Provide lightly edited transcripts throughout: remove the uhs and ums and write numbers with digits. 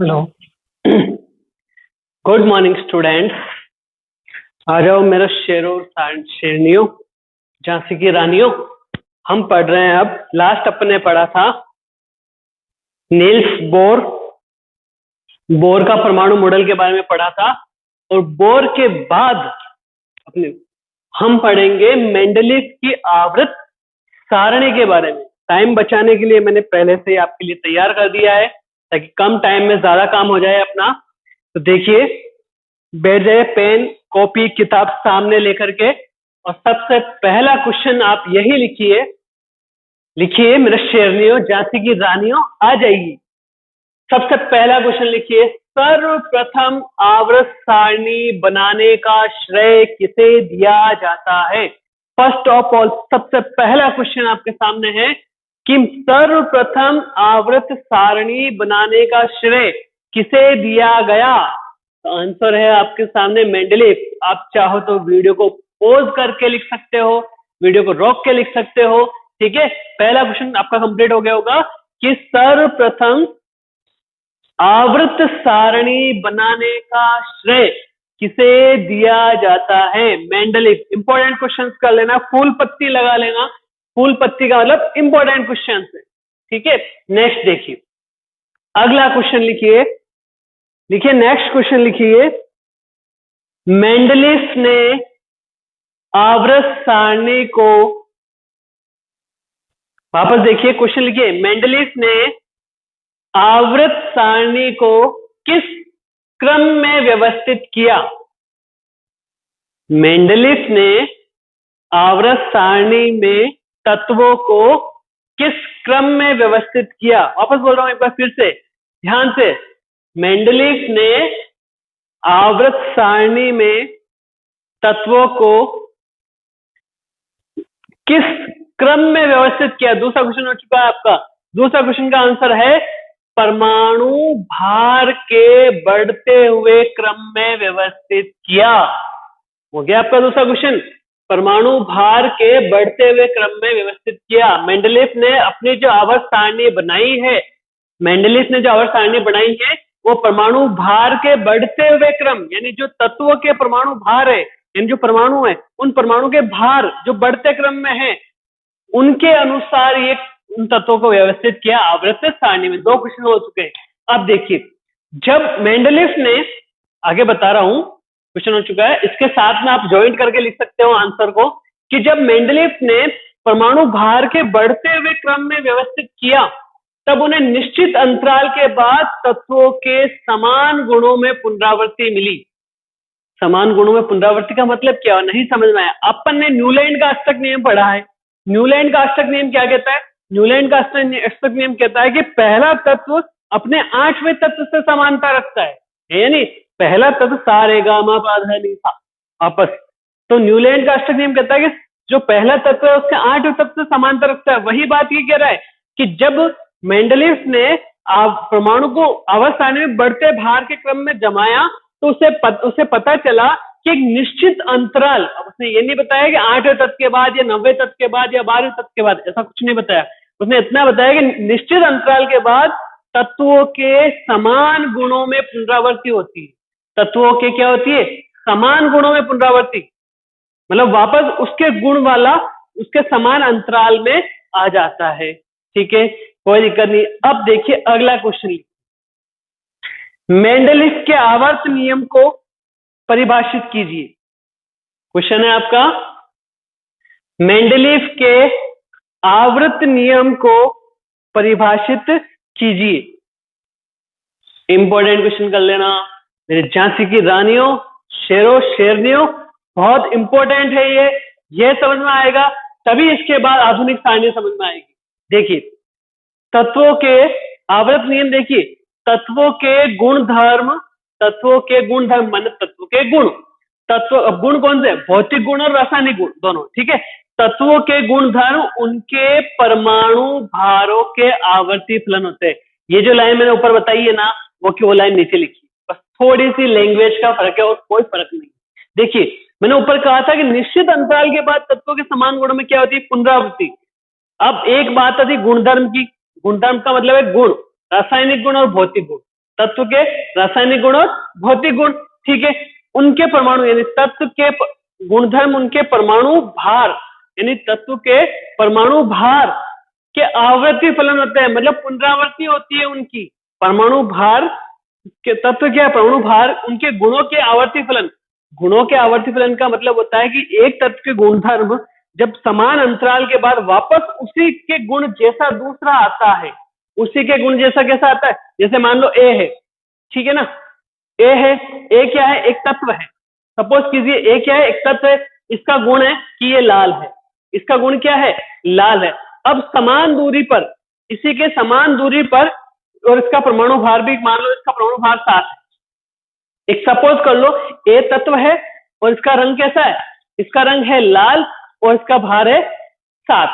Hello. Good morning students. आ जाओ मेरे शेरों शेरनियों, झांसी की रानियों। हम पढ़ रहे हैं, अब लास्ट अपने पढ़ा था नील्स बोर का परमाणु मॉडल के बारे में पढ़ा था, और बोर के बाद अपने हम पढ़ेंगे मेंडलीव की आवर्त सारणी के बारे में। टाइम बचाने के लिए मैंने पहले से ही आपके लिए तैयार कर दिया है ताकि कम टाइम में ज्यादा काम हो जाए अपना। तो देखिए, बैठ जाइए, पेन कॉपी किताब सामने लेकर के, और सबसे पहला क्वेश्चन आप यही लिखिए मेरे शेरनियों, झांसी की रानियों, आ जाइए। सबसे पहला क्वेश्चन लिखिए, सर्वप्रथम आवर्त सारणी बनाने का श्रेय किसे दिया जाता है? फर्स्ट ऑफ ऑल, सबसे पहला क्वेश्चन आपके सामने है कि सर्वप्रथम आवर्त सारणी बनाने का श्रेय किसे दिया गया? तो आंसर है आपके सामने मेंडलीव। आप चाहो तो वीडियो को पॉज करके लिख सकते हो, वीडियो को रोक के लिख सकते हो। ठीक है, पहला क्वेश्चन आपका कंप्लीट हो गया होगा कि सर्वप्रथम आवर्त सारणी बनाने का श्रेय किसे दिया जाता है? मेंडलीव। इंपॉर्टेंट क्वेश्चंस कर लेना, फूल पत्ती लगा लेना। फूल पत्ती का मतलब इंपॉर्टेंट क्वेश्चन है। ठीक है, नेक्स्ट देखिए, अगला क्वेश्चन लिखिए नेक्स्ट क्वेश्चन लिखिए, मेंडलीव ने आवर्त सारणी को, वापस देखिए क्वेश्चन लिखिए, मेंडलीव ने आवर्त सारणी को किस क्रम में व्यवस्थित किया? मेंडलीव ने आवर्त सारणी में तत्वों को किस क्रम में व्यवस्थित किया? वापस बोल रहा हूं एक बार फिर से, ध्यान से। मेंडलीव ने आवर्त सारणी में तत्वों को किस क्रम में व्यवस्थित किया? दूसरा क्वेश्चन हो चुका है आपका। दूसरा क्वेश्चन का आंसर है परमाणु भार के बढ़ते हुए क्रम में व्यवस्थित किया। हो गया आपका दूसरा क्वेश्चन, परमाणु भार के बढ़ते हुए क्रम में व्यवस्थित किया। मेंडलीव ने अपनी जो आवर्त सारणी बनाई है, मेंडलीव ने जो आवर्त सारणी बनाई है वो परमाणु भार के बढ़ते हुए क्रम, यानी जो तत्वों के परमाणु भार है, यानी जो परमाणु है उन परमाणु के भार जो बढ़ते क्रम में है, उनके अनुसार ये उन तत्वों को व्यवस्थित किया आवर्त सारणी में। दो क्वेश्चन हो चुके हैं। अब देखिए, जब मेंडलीव ने, आगे बता रहा हूं, क्वेश्चन हो चुका है, इसके साथ में आप ज्वाइंट करके लिख सकते हो आंसर को, कि जब मेंडलीव ने परमाणु भार के बढ़ते हुए क्रम में व्यवस्थित किया, तब उन्हें निश्चित अंतराल के बाद तत्वों के समान गुणों में पुनरावृत्ति मिली। समान गुणों में पुनरावृत्ति का मतलब क्या? नहीं समझ में आया? अपन ने न्यूलैंड का अष्टक नियम पढ़ा है। न्यूलैंड का अष्टक नियम क्या कहता है? न्यूलैंड का अष्टक नियम कहता है कि पहला तत्व अपने 8वें तत्व से समानता रखता है, यानी पहला तत्व सा रे गा मा पा धा नी सा आपस। तो न्यूलैंड का अष्टक नियम कहता है कि जो पहला तत्व है उसके 8वें तत्व से समानता रखता है। वही बात ये कह रहा है कि जब मेंडलीव ने परमाणु को आवर्त सारणी में बढ़ते भार के क्रम में जमाया, तो उसे पता चला कि एक निश्चित अंतराल, अब उसने ये नहीं बताया कि 8वें तत्व के बाद या 9वें तत्व के बाद या 12वें तत्व के बाद, ऐसा कुछ नहीं बताया। उसने इतना बताया कि निश्चित अंतराल के बाद तत्वों के समान गुणों में पुनरावृत्ति होती है। तत्वों के क्या होती है? समान गुणों में पुनरावृत्ति, मतलब वापस उसके गुण वाला उसके समान अंतराल में आ जाता है। ठीक है, कोई दिक्कत नहीं। अब देखिए अगला क्वेश्चन, मेंडलीव के आवर्त नियम को परिभाषित कीजिए। क्वेश्चन है आपका, मेंडलीव के आवर्त नियम को परिभाषित कीजिए। इंपॉर्टेंट क्वेश्चन कर लेना मेरे झांसी की रानियों, शेरों शेरनियों, बहुत इंपॉर्टेंट है ये समझ में आएगा तभी इसके बाद आधुनिक सारणी समझ में आएगी। देखिए, तत्वों के आवर्त नियम, देखिए तत्वों के गुणधर्म, मान तत्वों के गुण, गुण कौन से? भौतिक गुण और रासायनिक गुण दोनों। ठीक है, तत्वों के गुणधर्म उनके परमाणु भारों के आवर्ती फलन होते हैं। ये जो लाइन मैंने ऊपर बताई है ना, वो लाइन नीचे लिखी, बस थोड़ी सी लैंग्वेज का फर्क है और कोई फर्क नहीं। देखिए, मैंने ऊपर कहा था कि निश्चित अंतराल के बाद तत्वों के समान गुणों में क्या होती है? पुनरावृत्ति। अब एक बात आती गुणधर्म की। गुणधर्म का मतलब है गुण, रासायनिक गुण और भौतिक गुण। तत्व के रासायनिक गुण और भौतिक गुण, ठीक है। उनके परमाणु यानी तत्व के गुणधर्म, उनके परमाणु भार यानी तत्व के परमाणु भार के आवर्ती फलन होते हैं, मतलब पुनरावृत्ति होती है उनकी। परमाणु भार के तत्व के परमाणु भार उनके गुणों के आवर्ती फलन। गुणों के आवर्ती फलन का मतलब होता है कि एक तत्व के गुणधर्म जब समान अंतराल के बाद वापस उसी के गुण जैसा दूसरा आता है, उसी के गुण जैसा कैसा आता है, जैसे मान लो ए है, ठीक है ना, ए है, ए क्या है, एक तत्व है। सपोज कीजिए ए क्या है, एक तत्व है, इसका गुण है कि ये लाल है, इसका गुण क्या है, लाल है। अब समान दूरी पर, इसी के समान दूरी पर, और इसका परमाणु भार भी मान लो, इसका परमाणु भार 7 है। एक सपोज कर लो ए तत्व है और इसका रंग कैसा है, इसका रंग है लाल और इसका भार है 7।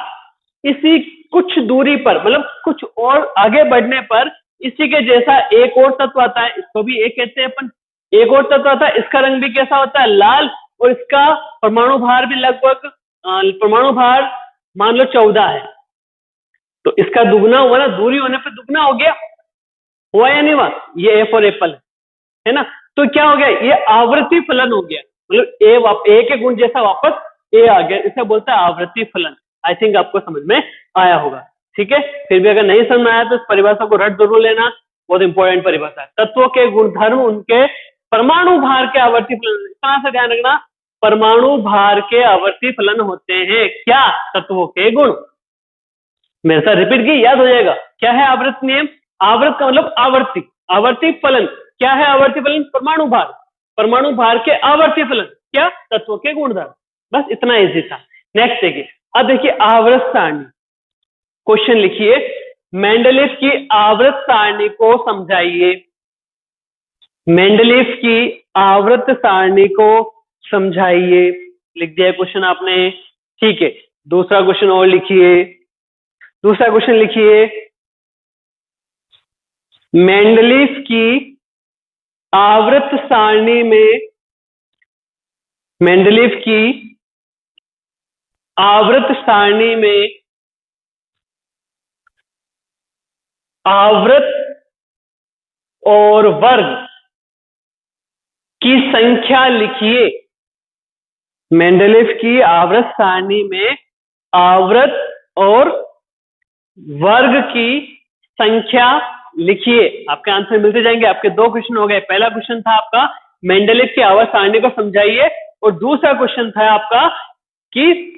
इसी कुछ दूरी पर, मतलब कुछ और आगे बढ़ने पर इसी के जैसा एक और तत्व आता है, इसको भी एक कहते हैं अपन। एक और तत्व आता है, इसका रंग भी कैसा होता है, लाल, और इसका परमाणु भार भी लगभग परमाणु भार मान लो 14 है। तो इसका दुगना हुआ ना, दूरी होने पर दुगना हो गया, हुआ या नहीं हुआ, ये ए फॉर एप्पल है ना। तो क्या हो गया, ये आवृत्ति फलन हो गया, मतलब ए के गुण जैसा वापस ए आ गया, इसे बोलता है आवृत्ति फलन। आई थिंक आपको समझ में आया होगा, ठीक है। फिर भी अगर नहीं समझ में आया तो इस परिभाषा को रट जरूर लेना, बहुत इंपॉर्टेंट परिभाषा है। तत्वों के गुणधर्म उनके परमाणु भार के आवर्ती फलन, कहां से ध्यान रखना, परमाणु भार के आवर्ती फलन होते हैं क्या, तत्वों के गुण। मेरे साथ रिपीट की, याद हो जाएगा। क्या है आवृत नियम, आवृत का मतलब आवर्ती, आवर्ती फलन क्या है, आवर्ती फलन परमाणु भार, परमाणु भार के आवर्ती फलन क्या, तत्वों के गुणधर्म। बस इतना इजी था। नेक्स्ट देखिए, अब देखिए आवर्त सारणी, क्वेश्चन लिखिए, मेंडलीव की आवर्त सारणी को समझाइए। मेंडलीव की आवर्त सारणी को समझाइए, लिख दिया क्वेश्चन आपने, ठीक है। दूसरा क्वेश्चन और लिखिए, दूसरा क्वेश्चन लिखिए, मेंडलीव की आवर्त सारणी में, मेंडलीव की आवर्त सारणी में आवर्त और वर्ग की संख्या लिखिए। मेंडलीव की आवर्त सारणी में आवर्त और वर्ग की संख्या लिखिए। आपके आंसर मिलते जाएंगे। आपके दो क्वेश्चन हो गए। पहला क्वेश्चन था आपका मेंडलीव की आवर्त सारणी को समझाइए, और दूसरा क्वेश्चन था आपका कि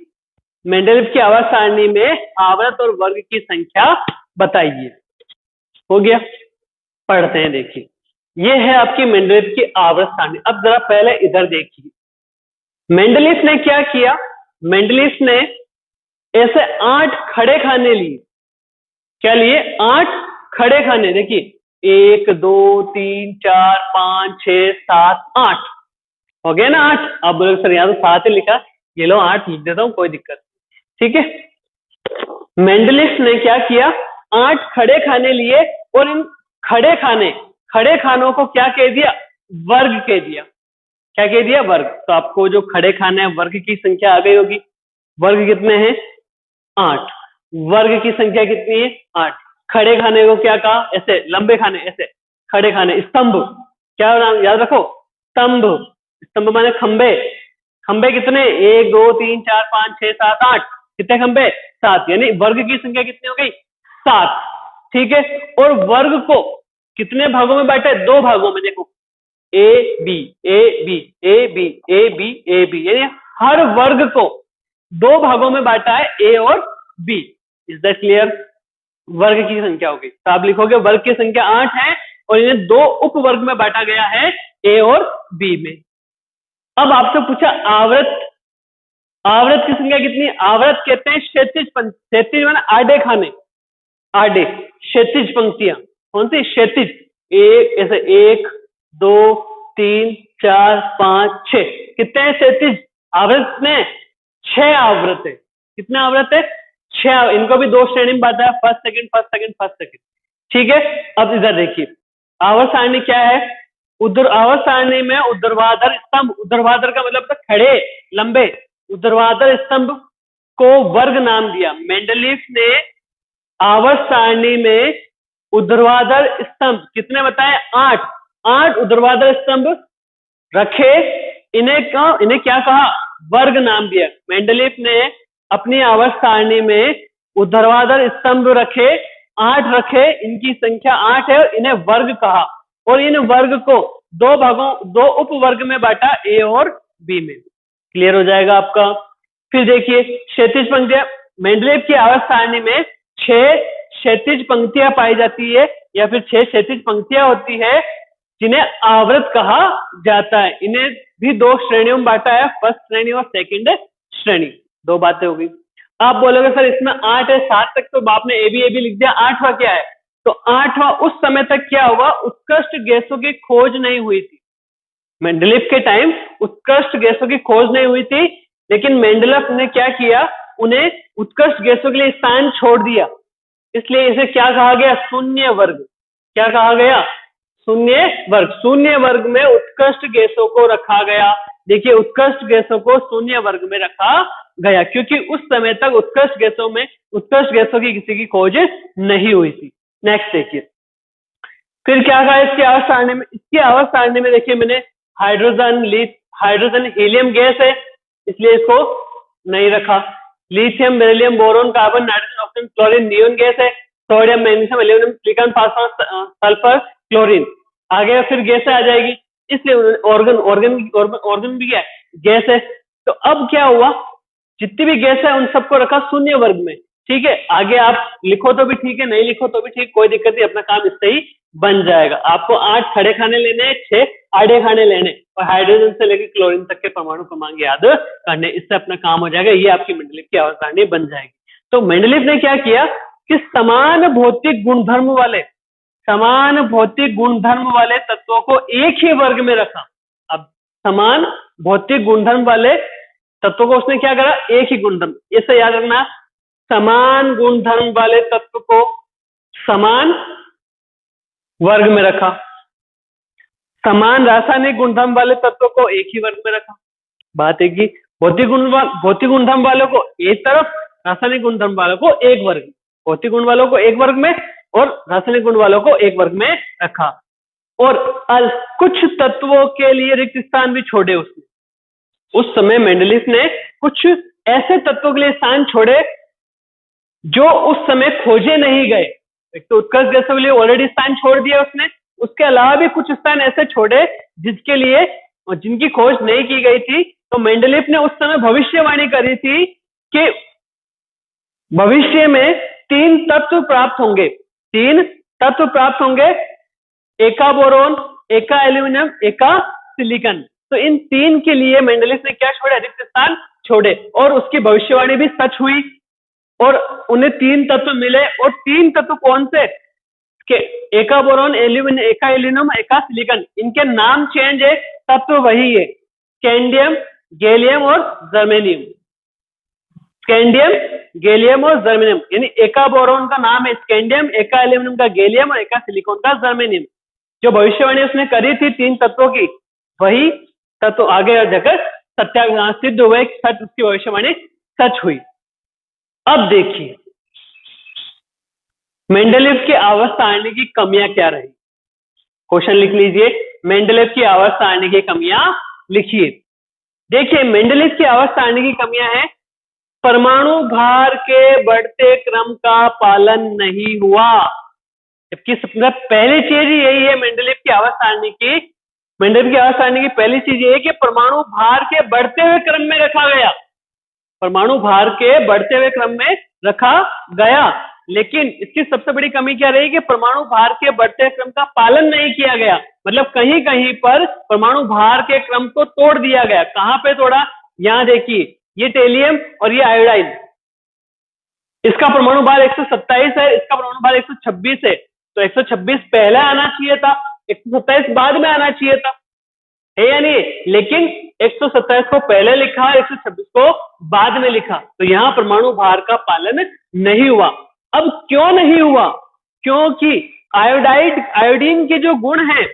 मेंडलीव की आवर्त सारणी में आवर्त और वर्ग की संख्या बताइए। हो गया, पढ़ते हैं। देखिए, ये है आपकी मेंडलीव की आवर्त सारणी। अब जरा पहले इधर देखिए, मेंडलीव ने क्या किया, मेंडलीव ने ऐसे 8 खड़े खाने लिए। क्या लिए, 8 खड़े खाने। देखिए 1 2 3 4 5 6 7 8 हो गया ना 8। अब बोले सर यहाँ तो 7 ही लिखा, ये लो 8 लिख देता हूं, कोई दिक्कत, ठीक है। मेंडलीव ने क्या किया, 8 खड़े खाने लिए, और इन खड़े खानों को क्या कह दिया, वर्ग कह दिया। क्या कह दिया, वर्ग। तो आपको जो खड़े खाने हैं वर्ग की संख्या आ गई होगी। वर्ग कितने हैं, 8। वर्ग की संख्या कितनी है, 8। खड़े खाने को क्या कहा, ऐसे लंबे खाने, ऐसे खड़े खाने। स्तंभ, क्या नाम याद रखो, स्तंभ। स्तंभ माने खंबे। खंबे कितने, 1 2 3 4 5 6 7 8। कितने खंबे, 7। यानी वर्ग की संख्या कितनी हो गई, 7, ठीक है। और वर्ग को कितने भागों में बांटा है, 2 भागों में। देखो A B A B A B A B A B, यानी हर वर्ग को 2 भागों में बांटा है, ए और बी। Is that clear. वर्ग की संख्या होगी, तो आप लिखोगे वर्ग की संख्या 8 है और इन्हें 2 उपवर्ग में बांटा गया है, ए और बी में। अब आपसे पूछा आवृत, आवृत की संख्या कितनी। आवृत कहते हैं क्षैतिज, क्षैतिज माने आड़े खाने, आड़े क्षैतिज पंक्तियां। कौन सी, क्षैतिज। एक ऐसे 1 2 3 4 5 6, कितने हैं क्षैतिज आवृत में, 6 आवृत है। कितने आवृत है, 6। इनको भी 2 श्रेणी में बांटा है, first second first second first second, ठीक है। अब इधर देखिए आवर्त सारणी क्या है, आवर्त सारणी में ऊर्ध्वाधर स्तंभ, ऊर्ध्वाधर का मतलब खड़े लंबे, ऊर्ध्वाधर स्तंभ को वर्ग नाम दिया। मेंडलीव ने आवर्त सारणी में ऊर्ध्वाधर स्तंभ कितने बताए? 8। 8 ऊर्ध्वाधर स्तंभ रखे। इन्हें क्या कहा? वर्ग नाम दिया। मेंडलीफ ने अपनी आवर्त सारणी में ऊर्ध्वाधर स्तंभ रखे, 8 रखे, इनकी संख्या 8 है और इन्हें वर्ग कहा। और इन वर्ग को दो उप वर्ग में बांटा, ए और बी में। क्लियर हो जाएगा आपका। फिर देखिए क्षैतिज पंक्तियां। मेंडलीफ की आवर्त सारणी में 6 क्षैतिज पंक्तियां पाई जाती है या फिर 6 क्षैतिज पंक्तियां होती है जिन्हें आवृत कहा जाता है। इन्हें भी 2 श्रेणियों में बांटा है, फर्स्ट श्रेणी और सेकंड श्रेणी। 2 बातें हो गई। आप बोलोगे सर इसमें 8 है, 7 तक तो आपने ए बी लिख दिया, 8वां क्या है? तो 8वां उस समय तक क्या हुआ? उत्कृष्ट गैसों की खोज नहीं हुई थी। मेंडलीफ के टाइम उत्कृष्ट गैसों की खोज नहीं हुई थी, लेकिन मेंडलीफ ने क्या किया? उन्हें उत्कृष्ट गैसों के लिए स्थान छोड़ दिया। इसलिए इसे क्या कहा गया? शून्य वर्ग। क्या कहा गया? शून्य वर्ग। शून्य वर्ग में उत्कृष्ट गैसों को रखा गया। देखिए उत्कृष्ट गैसों को शून्य वर्ग में रखा गया क्योंकि उस समय तक उत्कृष्ट गैसों की किसी की खोज नहीं हुई थी। नेक्स्ट देखिए, फिर क्या कहा इसकी आवर्त सारणी में? इसकी आवर्त सारणी में देखिए मैंने हाइड्रोजन हीलियम गैस है, इसलिए इसको नहीं रखा। Lithium, beryllium, boron, carbon, nitrogen, oxygen, chlorine, neon gas है। Sodium, magnesium, aluminium, silicon, phosphorus, sulphur, chlorine. आगे फिर गैसें आ जाएगी, इसलिए ऑर्गन भी क्या है? गैस है। तो अब क्या हुआ? जितनी भी गैस है उन सबको रखा शून्य वर्ग में। ठीक है, आगे आप लिखो तो भी ठीक है, नहीं लिखो तो भी ठीक, कोई दिक्कत नहीं, अपना काम इससे ही बन जाएगा। आपको 8 खड़े खाने लेने हैं, 6 आड़े खाने लेने, और हाइड्रोजन से लेकर क्लोरीन तक के परमाणु क्रमांक याद करने, इससे अपना काम हो जाएगा। ये आपकी मेंडलीफ की आवर्त सारणी बन जाएगी। तो मेंडलीफ ने क्या किया कि समान भौतिक गुणधर्म वाले तत्वों को एक ही वर्ग में रखा। अब समान भौतिक गुणधर्म वाले तत्वों को उसने क्या करा? एक ही गुणधर्म। इसे याद रखना, समान गुणधर्म वाले तत्व को समान वर्ग में रखा, समान रासायनिक गुणधर्म वाले तत्व को एक ही वर्ग में रखा। बात है कि भौतिक गुणधर्म वालों को एक तरफ, रासायनिक गुणधर्म वालों को एक वर्ग, भौतिक गुण वालों को एक वर्ग में और रासायनिक गुण वालों को एक वर्ग में रखा। और कुछ तत्वों के लिए रिक्त स्थान भी छोड़े उसने। उस समय मेंडलीफ ने कुछ ऐसे तत्वों के लिए स्थान छोड़े जो उस समय खोजे नहीं गए। एक तो उत्कर्ष गैसों के लिए ऑलरेडी स्थान छोड़ दिया उसने, उसके अलावा भी कुछ स्थान ऐसे छोड़े जिसके लिए और जिनकी खोज नहीं की गई थी। तो मेंडलीफ ने उस समय भविष्यवाणी करी थी कि भविष्य में 3 तत्व प्राप्त होंगे, एका बोरोन, एका एल्यूमिनियम, एका सिलिकॉन। तो इन 3 के लिए मेंडलीफ ने क्या छोड़े? रिक्त स्थान छोड़े, और उसकी भविष्यवाणी भी सच हुई और उन्हें 3 तत्व मिले। और 3 तत्व कौन से? एका बोरोन, एका एल्यूमिनियम, एका सिलिकॉन। इनके नाम चेंज है, तत्व वही है, स्कैंडियम, गैलियम और जर्मेनियम। स्कैंडियम, गैलियम और जर्मेनियम, यानी एका बोरोन का नाम है स्कैंडियम, एका एल्यूमिनियम का गैलियम और एका सिलिकॉन का जर्मेनियम। जो भविष्यवाणी उसने करी थी 3 तत्वों की, वही तत्व आगे जाकर सत्याग्रह सिद्ध हुए, सच उसकी भविष्यवाणी सच हुई। अब देखिए मेंडलीफ की आवर्त सारणी की कमियां क्या रही। क्वेश्चन लिख लीजिए, मेंडलीफ की आवर्त सारणी की कमियां लिखिए। देखिए मेंडलीफ की आवर्त सारणी की कमियां हैं, परमाणु भार के बढ़ते क्रम का पालन नहीं हुआ। जबकि पहली चीज यही है मेंडलीफ की आवर्त सारणी की, मेंडलीफ की आवर्त सारणी की पहली चीज ये है कि परमाणु भार के बढ़ते हुए क्रम में रखा गया, परमाणु भार के बढ़ते हुए क्रम में रखा गया। लेकिन इसकी सबसे बड़ी कमी क्या रही कि परमाणु भार के बढ़ते क्रम का पालन नहीं किया गया। मतलब कहीं कहीं पर परमाणु भार के क्रम को तोड़ दिया गया। कहां पे तोड़ा? यहां देखिए, ये टेलियम और ये आयोडाइन, इसका परमाणु भार 127 है, इसका परमाणु भार 126 है। तो 126 पहले आना चाहिए था, 127 बाद में आना चाहिए था, है या नहीं? लेकिन 127 को पहले लिखा, 126 को बाद में लिखा। तो यहां परमाणु भार का पालन नहीं हुआ। अब क्यों नहीं हुआ? क्योंकि आयोडीन के जो गुण है,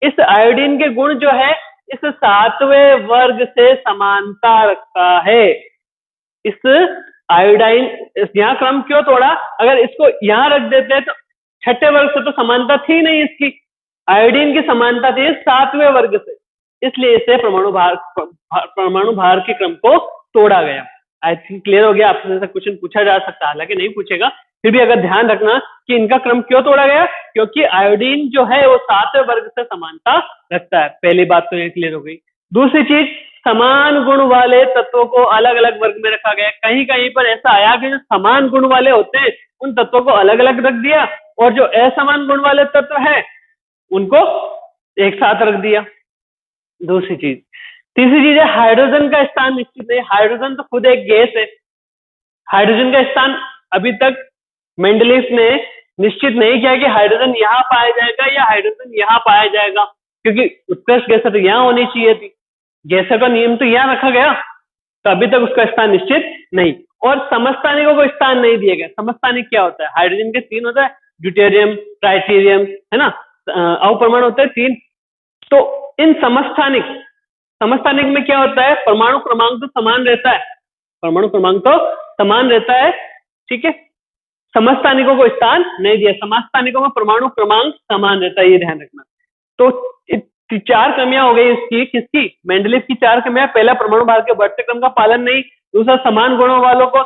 इस आयोडीन के गुण जो है इस 7वें वर्ग से समानता रखता है। इस आयोडाइन, यहां क्रम क्यों तोड़ा? अगर इसको यहां रख देते तो छठे वर्ग से तो समानता थी नहीं इसकी, आयोडीन की समानता थी 7वें वर्ग से, इसलिए इसे परमाणु भार के क्रम को तोड़ा गया। आई थिंक क्लियर हो गया। आपसे ऐसा क्वेश्चन पूछा जा सकता है, हालांकि नहीं पूछेगा, फिर भी अगर ध्यान रखना कि इनका क्रम क्यों तोड़ा गया, क्योंकि आयोडीन जो है वो 7वें वर्ग से समानता रखता है। पहली बात तो ये क्लियर हो गई। दूसरी चीज, समान गुण वाले तत्वों को अलग अलग वर्ग में रखा गया। कहीं कहीं पर ऐसा आया कि जो समान गुण वाले होते हैं उन तत्वों को अलग अलग रख दिया, और जो असमान गुण वाले तत्व है उनको एक साथ रख दिया। दूसरी चीज। तीसरी चीज है हाइड्रोजन का स्थान निश्चित नहीं। हाइड्रोजन तो खुद एक गैस है, हाइड्रोजन का स्थान अभी तक मेंडलीफ ने निश्चित नहीं किया कि हाइड्रोजन यहाँ पाया जाएगा या हाइड्रोजन यहाँ पाया जाएगा, क्योंकि उत्कृष्ट गैसें तो यहाँ होनी चाहिए थी, गैसों का नियम तो यहाँ रखा गया, तो अभी तक उसका स्थान निश्चित नहीं। और समस्थानिकों को स्थान नहीं दिया गया। समस्थानिक क्या होता है? हाइड्रोजन के 3 होता है, ड्यूटेरियम, ट्राइटेरियम, है ना, अवपरमाणु होते हैं 3। तो इन समस्थानिक में क्या होता है? परमाणु क्रमांक तो समान रहता है, परमाणु क्रमांक तो समान रहता है, ठीक है। समस्थानिकों को स्थान नहीं दिया, समस्थानिकों में परमाणु क्रमांक समान रहता है, ये ध्यान रखना। तो 4 कमियां हो गई इसकी, किसकी? मेंडलीफ की 4 कमियां। पहला, परमाणु भार के बढ़ते क्रम का पालन नहीं। दूसरा, समान गुणों वालों को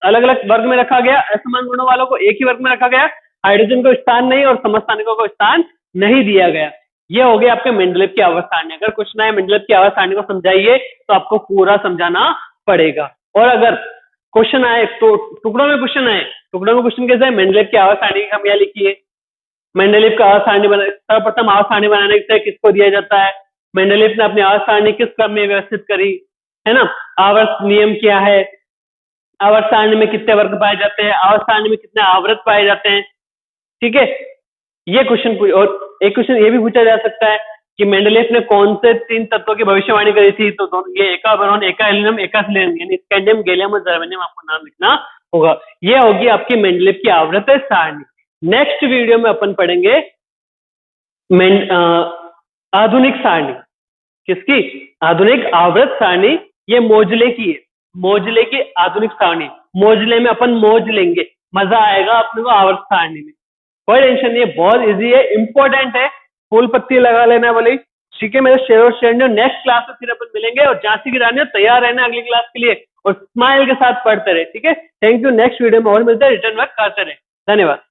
अलग अलग वर्ग में रखा गया, असमान गुणों वालों को एक ही वर्ग में रखा गया, हाइड्रोजन को स्थान नहीं और समस्थानिकों को स्थान नहीं दिया गया। ये हो गया आपके मेंडलीफ की आवर्त सारणी। अगर क्वेश्चन आए मेंडलीफ की आवर्त सारणी को समझाइए, तो आपको पूरा समझाना पड़ेगा। और अगर क्वेश्चन आए तो टुकड़ों में क्वेश्चन आए, टुकड़ों में क्वेश्चन कैसे है? मेंडलीफ की आवर्त सारणी की कमियां लिखिए, मेंडलीफ का आवर्त सारणी सर्वप्रथम आवर्त सारणी बनाने के लिए किसको दिया जाता है, मेंडलीफ ने अपनी आवर्त सारणी किस क्रम में व्यवस्थित करी, है ना, आवर्त नियम क्या है, आवर्त सारणी में कितने वर्ग पाए जाते हैं, आवर्त सारणी में कितने आवर्त पाए जाते हैं, ठीक है। ये क्वेश्चन, और एक क्वेश्चन ये भी पूछा जा सकता है कि मेंडलीफ ने कौन से 3 तत्वों की भविष्यवाणी करी थी? तो दोनों, ये एका बोरॉन, एका हेलियम, एका सेलेनियम, यानी स्कैंडियम, गैलियम और जर्मेनियम आपको नाम लिखना होगा। ये होगी आपकी मेंडलीफ की आवर्त सारणी। नेक्स्ट वीडियो में अपन पढ़ेंगे आधुनिक सारणी। किसकी? आधुनिक आवर्त सारणी। ये मोजले की है, मोजले की आधुनिक सारणी। मोजले में अपन मौज लेंगे, मजा आएगा अपने को आवर्त सारणी में। कोई टेंशन नहीं है, बहुत इजी है, इंपॉर्टेंट है, फूल पत्ती लगा लेना वाली, ठीक है मेरे शेयर और शेयर। नेक्स्ट क्लास में फिर अपन मिलेंगे, और झांसी की रानी तैयार रहना अगली क्लास के लिए, और स्माइल के साथ पढ़ते रहे, ठीक है। Thank you. नेक्स्ट वीडियो में और मिलते हैं, रिटर्न वर्क करते रहे। धन्यवाद।